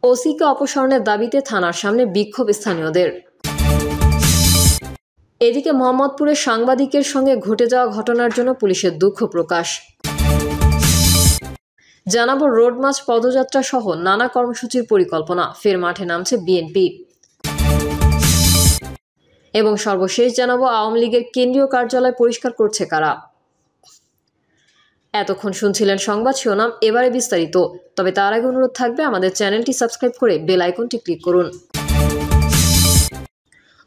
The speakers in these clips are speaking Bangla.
ওসিকে অপসারণের দাবিতে থানার সামনে বিক্ষোভ স্থানীয়দের। এদিকে মোহাম্মদপুরে সাংবাদিকের সঙ্গে ঘটে যাওয়া ঘটনার জন্য পুলিশের দুঃখ প্রকাশ। জানাবো রোড মার্চ পদযাত্রা সহ নানা কর্মসূচির পরিকল্পনা, ফের মাঠে নামছে বিএনপি। এবং সর্বশেষ জানাবো আওয়ামী লীগের কেন্দ্রীয় কার্যালয় পরিষ্কার করছে কারা। এতক্ষণ শুনছিলেন সংবাদ শিরোনাম, এবারে বিস্তারিত। তবে তার আগে অনুরোধ থাকবে আমাদের চ্যানেলটি সাবস্ক্রাইব করে বেল আইকনটি ক্লিক করুন।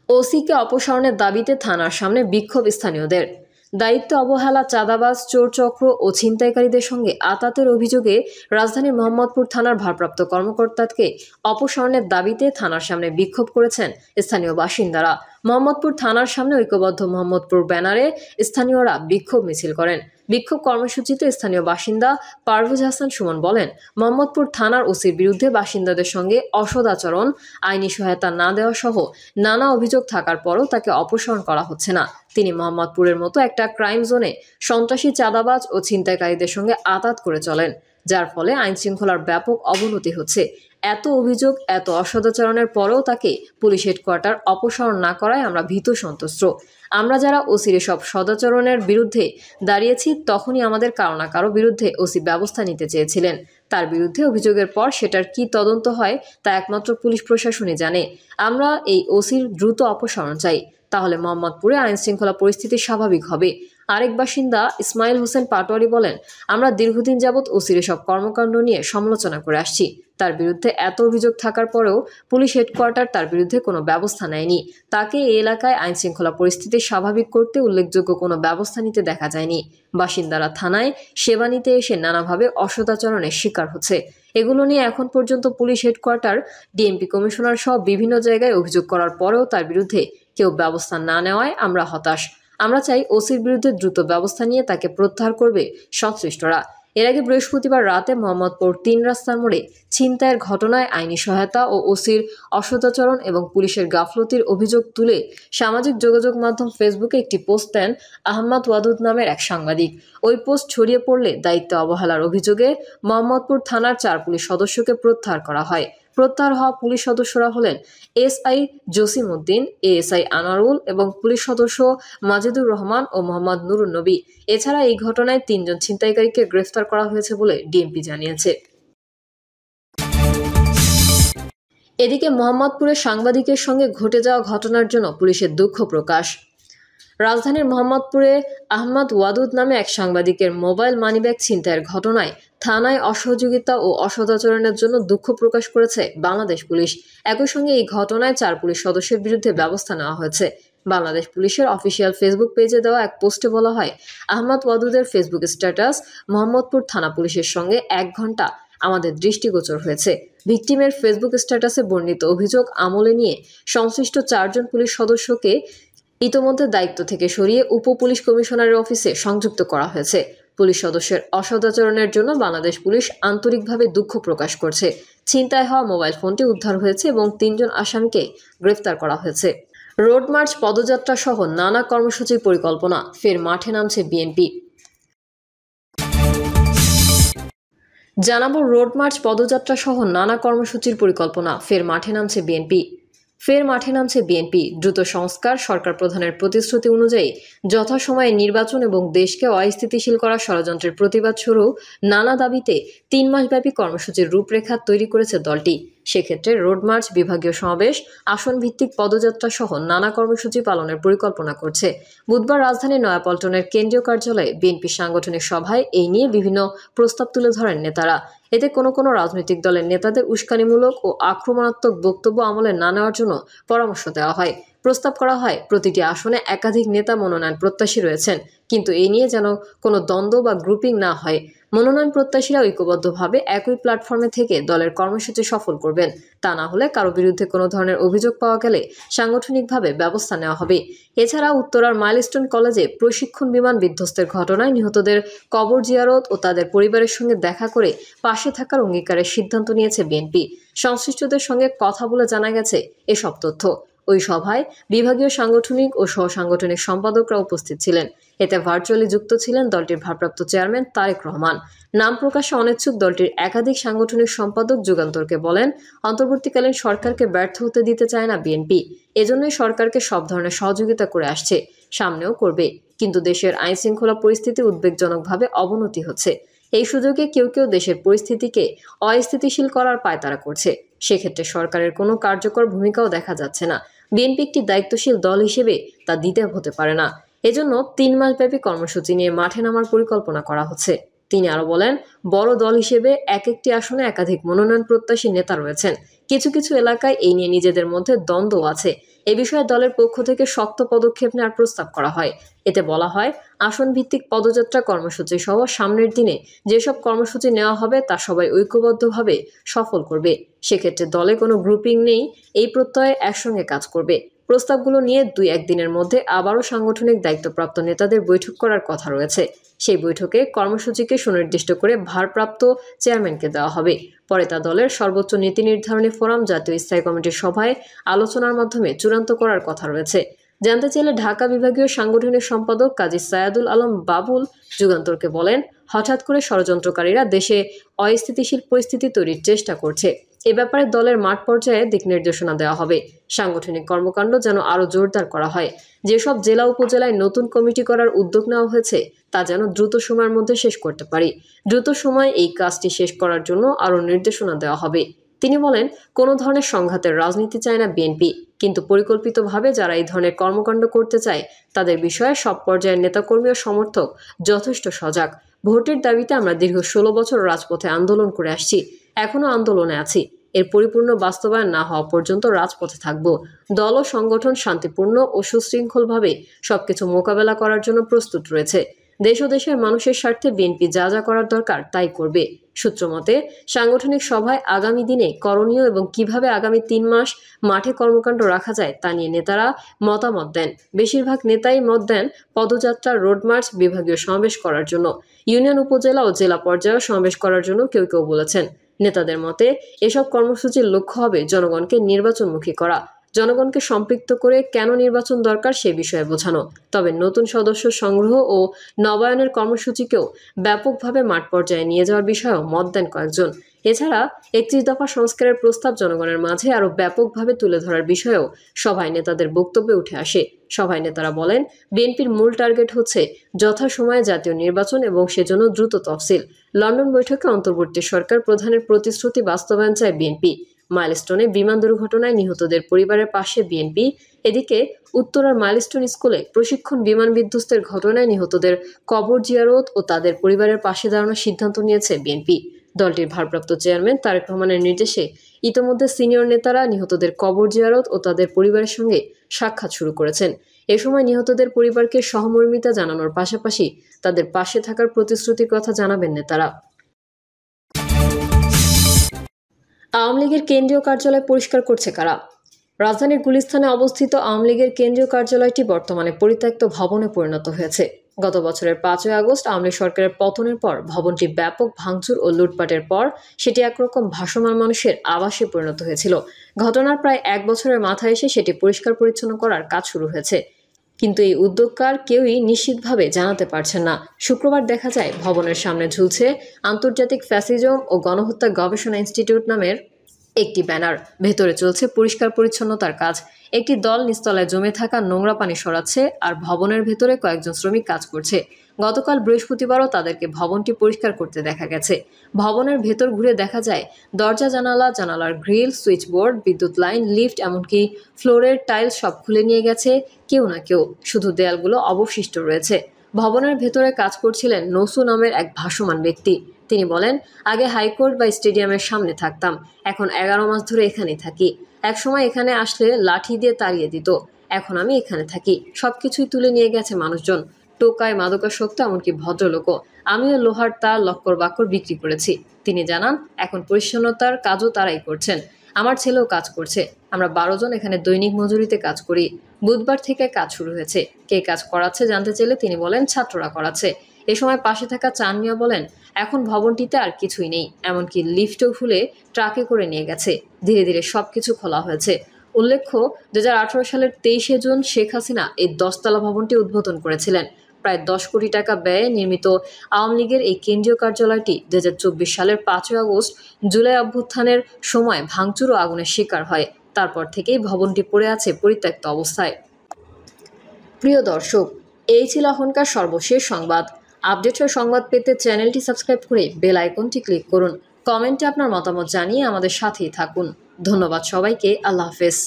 ওসিকে অপসারণের দাবিতে থানার সামনে বিক্ষোভ স্থানীয়দের। দায়িত্ব অবহেলা, চাঁদাবাজ, চোরচক্র ও ছিনতাইকারীদের সঙ্গে আতাতের অভিযোগে রাজধানীর মোহাম্মদপুর থানার ভারপ্রাপ্ত কর্মকর্তাকে অপসারণের দাবিতে থানার সামনে বিক্ষোভ করেছেন স্থানীয় বাসিন্দারা। মোহাম্মদপুর থানার সামনে ঐক্যবদ্ধ মোহাম্মদপুর ব্যানারে স্থানীয়রা বিক্ষোভ মিছিল করেন। বিক্ষোভ কর্মসূচিতে স্থানীয় বাসিন্দা পারভেজ হাসান সুমন বলেন, মোহাম্মদপুর থানার ওসির বিরুদ্ধে বাসিন্দাদের সঙ্গে অসদাচরণ, আইনি সহায়তা না দেওয়া সহ নানা অভিযোগ থাকার পরও তাকে অপসারণ করা হচ্ছে না। তিনি মোহাম্মদপুরের মতো একটা ক্রাইম জোনে সন্ত্রাসী, চাঁদাবাজ ও ছিনতাইকারীদের সঙ্গে আতাত করে চলেন, যার ফলে আইন শৃঙ্খলার ব্যাপক অবনতি হচ্ছে। এত অভিযোগ, এত অসদাচরণের পরেও তাকে পুলিশ হেডকোয়ার্টার অপসারণ না করায় আমরা ভীত সন্ত্রস্ত। আমরা যারা ওসির সব সদাচরণের বিরুদ্ধে দাঁড়িয়েছি, তখনই আমাদের কারো না কারো বিরুদ্ধে ওসি ব্যবস্থা নিতে চেয়েছিলেন। তার বিরুদ্ধে অভিযোগের পর সেটার কি তদন্ত হয় তা একমাত্র পুলিশ প্রশাসনই জানে। আমরা এই ওসির দ্রুত অপসারণ চাই, তাহলে মোহাম্মদপুরে আইন শৃঙ্খলা পরিস্থিতি স্বাভাবিক হবে। আরেক বাসিন্দা ইসমাইল হোসেন পাটোয়ারি বলেন, আমরা দীর্ঘদিন যাবৎ ওসির সব কর্মকাণ্ড নিয়ে সমালোচনা করে আসছি। তার বিরুদ্ধে এত অভিযোগ থাকার পরেও পুলিশ হেডকোয়ার্টার তার বিরুদ্ধে কোনো ব্যবস্থা নেয়নি। তাকে এই এলাকায় আইন শৃঙ্খলা পরিস্থিতি স্বাভাবিক করতে উল্লেখযোগ্য কোনো ব্যবস্থা নিতে দেখা যায়নি। বাসিন্দারা থানায় সেবা নিতে এসে নানাভাবে অসদাচরণের শিকার হচ্ছে। এগুলো নিয়ে এখন পর্যন্ত পুলিশ হেডকোয়ার্টার, ডিএমপি কমিশনার সহ বিভিন্ন জায়গায় অভিযোগ করার পরেও তার বিরুদ্ধে কেউ ব্যবস্থা না নেওয়ায় আমরা হতাশ। আমরা চাই ওসির বিরুদ্ধে দ্রুত ব্যবস্থা নিয়ে তাকে প্রত্যাহার করবে সংশ্লিষ্টরা। এর আগে বৃহস্পতিবার রাতে মোহাম্মদপুর ৩ রাস্তার মোড়ে ছিনতাইয়ের ঘটনায় আইনি সহায়তা ও ওসির অসদাচরণ এবং পুলিশের গাফলতির অভিযোগ তুলে সামাজিক যোগাযোগ মাধ্যম ফেসবুকে একটি পোস্ট দেন আহমদ ওয়াদুদ নামের এক সাংবাদিক। ওই পোস্ট ছড়িয়ে পড়লে দায়িত্ব অবহেলার অভিযোগে মোহাম্মদপুর থানার ৪ পুলিশ সদস্যকে প্রত্যাহার করা হয়। প্রত্যাহার হওয়া পুলিশ সদস্যরা হলেন এসআই জসিম উদ্দিন, এএসআই আনোয়ারুল এবং পুলিশ সদস্য মাজিদুর রহমান ও মোহাম্মদ নুরুন নবী। এছাড়া এই ঘটনায় ৩ জন ছিনতাইকারীকে গ্রেফতার করা হয়েছে বলে ডিএমপি জানিয়েছে। এদিকে মোহাম্মদপুরে সাংবাদিকের সঙ্গে ঘটে যাওয়া ঘটনার জন্য পুলিশের দুঃখ প্রকাশ। রাজধানীর মোহাম্মদপুরে আহমদ ওয়াদুদ নামে এক সাংবাদিকের মোবাইল মানিব্যাগ ছিনতাইয়ের ঘটনায় থানায় অসহযোগিতা ও অসদাচরণের জন্য দুঃখ প্রকাশ করেছে বাংলাদেশ পুলিশ। একই সঙ্গে এই ঘটনায় ৪ পুলিশ সদস্যের বিরুদ্ধে ব্যবস্থা নেওয়া হয়েছে। বাংলাদেশ পুলিশের অফিসিয়াল ফেসবুক পেজে দেওয়া এক পোস্টে বলা হয়, আহমদ ওয়াদুদের ফেসবুক স্ট্যাটাস, মোহাম্মদপুর থানা পুলিশের সঙ্গে ১ ঘন্টা আমাদের দৃষ্টিগোচর হয়েছে। ভিকটিমের ফেসবুক স্ট্যাটাসে বর্ণিত অভিযোগ আমলে নিয়ে সংশ্লিষ্ট ৪ জন পুলিশ সদস্যকে ইতোমধ্যে দায়িত্ব থেকে সরিয়ে উপ পুলিশ কমিশনারের অফিসে সংযুক্ত করা হয়েছে। পুলিশ সদস্যের অসদাচরণের জন্য বাংলাদেশ পুলিশ আন্তরিকভাবে দুঃখ প্রকাশ করছে। ছিনতাই হওয়া মোবাইল ফোনটি উদ্ধার হয়েছে এবং ৩ জন আসামিকে গ্রেফতার করা হয়েছে। রোড মার্চ পদযাত্রা সহ নানা কর্মসূচির পরিকল্পনা, ফের মাঠে নামছে বিএনপি। জানাবো রোড মার্চ পদযাত্রা সহ নানা কর্মসূচির পরিকল্পনা, ফের মাঠে নামছে বিএনপি। দ্রুত সংস্কার, সরকার প্রধানের প্রতিশ্রুতি অনুযায়ী যথাসময়ে নির্বাচন এবং দেশকে অস্থিতিশীল করা ষড়যন্ত্রের প্রতিবাদ শুরু নানা দাবিতে ৩ মাসব্যাপী কর্মসূচির রূপরেখা তৈরি করেছে দলটি। সেক্ষেত্রে রোড মার্চ, বিভাগীয় সমাবেশ, আসন ভিত্তিক পদযাত্রা সহ নানা কর্মসূচি পালনের পরিকল্পনা করছে। বুধবার রাজধানীর নয়াপল্টনের কেন্দ্রীয় কার্যালয়ে বিএনপি সাংগঠনিক সভায় এই নিয়ে বিভিন্ন প্রস্তাব তুলে ধরেন নেতারা। এতে কোনো রাজনৈতিক দলের নেতাদের উস্কানিমূলক ও আক্রমণাত্মক বক্তব্য আমলে না নেওয়ার জন্য পরামর্শ দেওয়া হয়। প্রস্তাব করা হয়, প্রতিটি আসনে একাধিক নেতা মনোনয়ন প্রত্যাশী রয়েছেন, কিন্তু এই নিয়ে যেন কোনো দ্বন্দ্ব বা গ্রুপিং না হয়। মনোনয়ন প্রত্যাশীরা ঐক্যবদ্ধভাবে একই প্ল্যাটফর্মে থেকে দলের কর্মসূচি সফল করবেন। তা না হলে কারো বিরুদ্ধে কোনো ধরনের অভিযোগ পাওয়া গেলে সাংগঠনিকভাবে ব্যবস্থা নেওয়া হবে। এছাড়া উত্তরার মাইলস্টোন কলেজে প্রশিক্ষণ বিমান বিধ্বস্তের ঘটনায় নিহতদের কবর জিয়ারত ও তাদের পরিবারের সঙ্গে দেখা করে পাশে থাকার অঙ্গীকারের সিদ্ধান্ত নিয়েছে বিএনপি। সংশ্লিষ্টদের সঙ্গে কথা বলে জানা গেছে এসব তথ্য। ওই সভায় বিভাগীয় সাংগঠনিক ও সহসাংগঠনিক সম্পাদকরা উপস্থিত ছিলেন। এতে ভার্চুয়ালি যুক্ত ছিলেন দলটির ভারপ্রাপ্ত চেয়ারম্যান তারেক রহমান। নাম প্রকাশে অনিচ্ছুক দলটির একাধিক সাংগঠনিক সম্পাদক যুগান্তরকে বলেন, অন্তর্বর্তীকালীন সরকারকে ব্যর্থ হতে দিতে চায় না বিএনপি। এজন্যই সরকারকে সব ধরনের সহযোগিতা করে আসছে, সামনেও করবে। কিন্তু দেশের আইন শৃঙ্খলা পরিস্থিতি উদ্বেগজনকভাবে অবনতি হচ্ছে। এই সুযোগে কেউ কেউ দেশের পরিস্থিতিকে অস্থিতিশীল করার পায়তারা করছে। সেক্ষেত্রে সরকারের কোনো কার্যকর ভূমিকাও দেখা যাচ্ছে না। বিএনপি একটি দায়িত্বশীল দল হিসেবে তা দিতে হতে পারে না। এজন্য ৩ মাসব্যাপী কর্মসূচি নিয়ে মাঠে নামার পরিকল্পনা করা হচ্ছে। তিনি আরো বলেন, বড় দল হিসেবে একটি আসনে একাধিক মনোনয়ন প্রত্যাশী নেতা রয়েছেন। কিছু কিছু এলাকায় এই নিয়ে নিজেদের মধ্যে দ্বন্দ্ব আছে। এ বিষয়ে দলের পক্ষ থেকে শক্ত পদক্ষেপ নেওয়ার প্রস্তাব করা হয়। এতে বলা হয়, আসন ভিত্তিক পদযাত্রা কর্মসূচি সহ সামনের দিনে যেসব কর্মসূচি নেওয়া হবে তা সবাই ঐক্যবদ্ধভাবে সফল করবে। সেক্ষেত্রে দলে কোনো গ্রুপিং নেই, এই প্রত্যয়ে একসঙ্গে কাজ করবে। প্রস্তাবগুলো নিয়ে ২-১ দিনের মধ্যে আবারও সাংগঠনিক দায়িত্বপ্রাপ্ত নেতাদের বৈঠক করার কথা রয়েছে। সেই বৈঠকে কর্মসূচিকে সুনির্দিষ্ট করে ভারপ্রাপ্ত চেয়ারম্যানকে দেওয়া হবে। পরে তা দলের সর্বোচ্চ নীতি নির্ধারণী ফোরাম জাতীয় স্থায়ী কমিটির সভায় আলোচনার মাধ্যমে চূড়ান্ত করার কথা রয়েছে। জানতে চাইলে ঢাকা বিভাগীয় সাংগঠনিক সম্পাদক কাজী সায়াদুল আলম বাবুল যুগান্তরকে বলেন, হঠাৎ করে ষড়যন্ত্রকারীরা দেশে অস্থিতিশীল পরিস্থিতি তৈরির চেষ্টা করছে। এ ব্যাপারে দলের মাঠ পর্যায়ে দিক নির্দেশনা দেওয়া হবে। সাংগঠনিক কর্মকাণ্ড যেন আরও জোরদার করা হয়। যেসব জেলা উপজেলায় নতুন কমিটি করার উদ্যোগ নেওয়া হয়েছে তা যেন দ্রুত সময়ের মধ্যে শেষ করতে পারি। দ্রুত সময়ে এই কাজটি শেষ করার জন্য আরও নির্দেশনা দেওয়া হবে। তিনি বলেন, কোনো ধরনের সংঘাতের রাজনীতি চায় না বিএনপি, কিন্তু পরিকল্পিতভাবে যারা এই ধরনের কর্মকাণ্ড করতে চায় তাদের বিষয়ে সব পর্যায়ের নেতাকর্মী ও সমর্থক যথেষ্ট সজাগ। ভোটের দাবিতে আমরা দীর্ঘ ১৬ বছর রাজপথে আন্দোলন করে আসছি, এখনও আন্দোলনে আছি। এর পরিপূর্ণ বাস্তবায়ন না হওয়া পর্যন্ত রাজপথে থাকব। দল ও সংগঠন শান্তিপূর্ণ ও সুশৃঙ্খলভাবে সবকিছু মোকাবেলা করার জন্য প্রস্তুত রয়েছে। দেশ ও দেশের মানুষের স্বার্থে বিএনপি যা যা করার দরকার তাই করবে। সূত্রমতে, সাংগঠনিক সভায় আগামী দিনে করণীয় এবং কিভাবে আগামী ৩ মাস মাঠে কর্মকাণ্ড রাখা যায় তা নিয়ে নেতারা মতামত দেন। বেশিরভাগ নেতাই মত দেন পদযাত্রা, রোডমার্চ, বিভাগীয় সমাবেশ করার জন্য। ইউনিয়ন, উপজেলা ও জেলা পর্যায়েও সমাবেশ করার জন্য কেউ কেউ বলেছেন। নেতাদের মতে, এসব কর্মসূচির লক্ষ্য হবে জনগণকে নির্বাচনমুখী করা, জনগণকে সম্পৃক্ত করে কেন নির্বাচন দরকার সে বিষয়ে বোঝানো। তবে নতুন সদস্য সংগ্রহ ও নবায়নের কর্মসূচিকেও ব্যাপকভাবে মাঠ পর্যায়ে নিয়ে যাওয়ার বিষয়েও মত দেন কয়েকজন। এছাড়া ৩১ দফা সংস্কারের প্রস্তাব জনগণের মাঝে আরও ব্যাপকভাবে তুলে ধরার বিষয়েও সভায় নেতাদের বক্তব্যে উঠে আসে। সভায় নেতারা বলেন, বিএনপির মূল টার্গেট হচ্ছে যথাসময়ে জাতীয় নির্বাচন এবং সেজন্য দ্রুত তফসিল। লন্ডন বৈঠকে অন্তর্বর্তী সরকার প্রধানের প্রতিশ্রুতি বাস্তবায়ন চায় বিএনপি। মাইলস্টোনে বিমান দুর্ঘটনায় নিহতদের পরিবারের পাশে বিএনপি। এদিকে উত্তরার মাইলস্টোন স্কুলে প্রশিক্ষণ বিমান বিধ্বস্তের ঘটনায় নিহতদের কবর জিয়ারত ও তাদের পরিবারের পাশে দাঁড়ানোর সিদ্ধান্ত নিয়েছে বিএনপি। দলটির ভারপ্রাপ্ত চেয়ারম্যান তারেক রহমানের নির্দেশে ইতোমধ্যে সিনিয়র নেতারা নিহতদের কবর জিয়ারত ও তাদের পরিবারের সঙ্গে সাক্ষাৎ শুরু করেছেন। এ সময় নিহতদের পরিবারকে সহমর্মিতা জানানোর পাশাপাশি তাদের পাশে থাকার প্রতিশ্রুতির কথা জানাবেন নেতারা। আওয়ামী লীগের কেন্দ্রীয় কার্যালয় পরিষ্কার করছে কারা? রাজধানীর গুলিস্তানে অবস্থিত আওয়ামী লীগের কেন্দ্রীয় কার্যালয়টি বর্তমানে পরিত্যক্ত ভবনে পরিণত হয়েছে। গত বছরের ৫ই আগস্ট আওয়ামী লীগ সরকারের পতনের পর ভবনটি ব্যাপক ভাঙচুর ও লুটপাটের পর সেটি একরকম ভাসমান মানুষের আবাসে পরিণত হয়েছিল। ঘটনার প্রায় ১ বছরের মাথায় এসে সেটি পরিষ্কার পরিচ্ছন্ন করার কাজ শুরু হয়েছে। কিন্তু এই উদ্যোগকার কেউই নিশ্চিতভাবে জানাতে পারছেন না। শুক্রবার দেখা যায় ভবনের সামনে ঝুলছে আন্তর্জাতিক ফ্যাসিজম ও গণহত্যা গবেষণা ইনস্টিটিউট নামের একটি ব্যানার। ভেতরে চলছে পরিষ্কার পরিচ্ছন্নতার কাজ। একটি দল নিচতলায় জমে থাকা নোংরা পানি সরাচ্ছে আর ভবনের ভেতরে কয়েকজন শ্রমিক কাজ করছে। গতকাল বৃহস্পতিবারও তাদেরকে ভবনটি পরিষ্কার করতে দেখা গেছে। ভবনের ভেতর ঘুরে দেখা যায় দরজা, জানালার গ্রিল, সুইচবোর্ড, বিদ্যুৎ লাইন, লিফট, এমনকি ফ্লোরের টাইল সব খুলে নিয়ে গেছে কেউ না কেউ। শুধু দেয়ালগুলো অবশিষ্ট রয়েছে। ভবনের ভেতরে কাজ করছিলেন নসু নামের এক ভাসমান ব্যক্তি। তিনি বলেন, আগে হাইকোর্ট বা স্টেডিয়ামের সামনে থাকতাম, এখন ১১ মাস ধরে এখানেই থাকি। একসময় এখানে আসলে লাঠি দিয়ে তাড়িয়ে দিত, এখন আমি এখানে থাকি। সবকিছুই তুলে নিয়ে গেছে মানুষজন, টোকায়, মাদকাসক্ত, এমনকি ভদ্রলোকও। আমিও লোহার তার, লক্কর বাক্কর বিক্রি করেছি। তিনি জানান, এখন পরিচ্ছন্নতার কাজও তারাই করছেন। আমার ছেলেও কাজ করছে। আমরা ১২ জন এখানে দৈনিক মজুরিতে কাজ করি। বুধবার থেকে কাজ শুরু হয়েছে। কে কাজ করাচ্ছে জানতে চাইলে তিনি বলেন, ছাত্ররা করাচ্ছে। এ সময় পাশে থাকা চান মিয়া বলেন, এখন ভবনটিতে আর কিছুই নেই, এমনকি লিফটও খুলে ট্রাকে করে নিয়ে গেছে। ধীরে ধীরে সবকিছু খোলা হয়েছে। উল্লেখ্য 2018 সালের 23শে জুন শেখ হাসিনা এই 10তলা ভবনটি উদ্বোধন করেছিলেন। প্রায় 10 কোটি টাকা ব্যয়ে নির্মিত আওয়ামী লীগের এই কেন্দ্রীয় কার্যালয়টি 2024 সালের 5 আগস্ট জুলাই অভ্যুত্থানের সময় ভাঙচুর ও আগুনের শিকার হয়। তারপর থেকেই ভবনটি পড়ে আছে পরিত্যক্ত অবস্থায়। প্রিয় দর্শক, এই ছিল এখনকার সর্বশেষ সংবাদ। আপডেট সংবাদ পেতে চ্যানেলটি সাবস্ক্রাইব করে বেল আইকনটি ক্লিক করুন। কমেন্টে আপনার মতামত জানিয়ে আমাদের সাথেই থাকুন। ধন্যবাদ সবাইকে। আল্লাহ হাফেজ।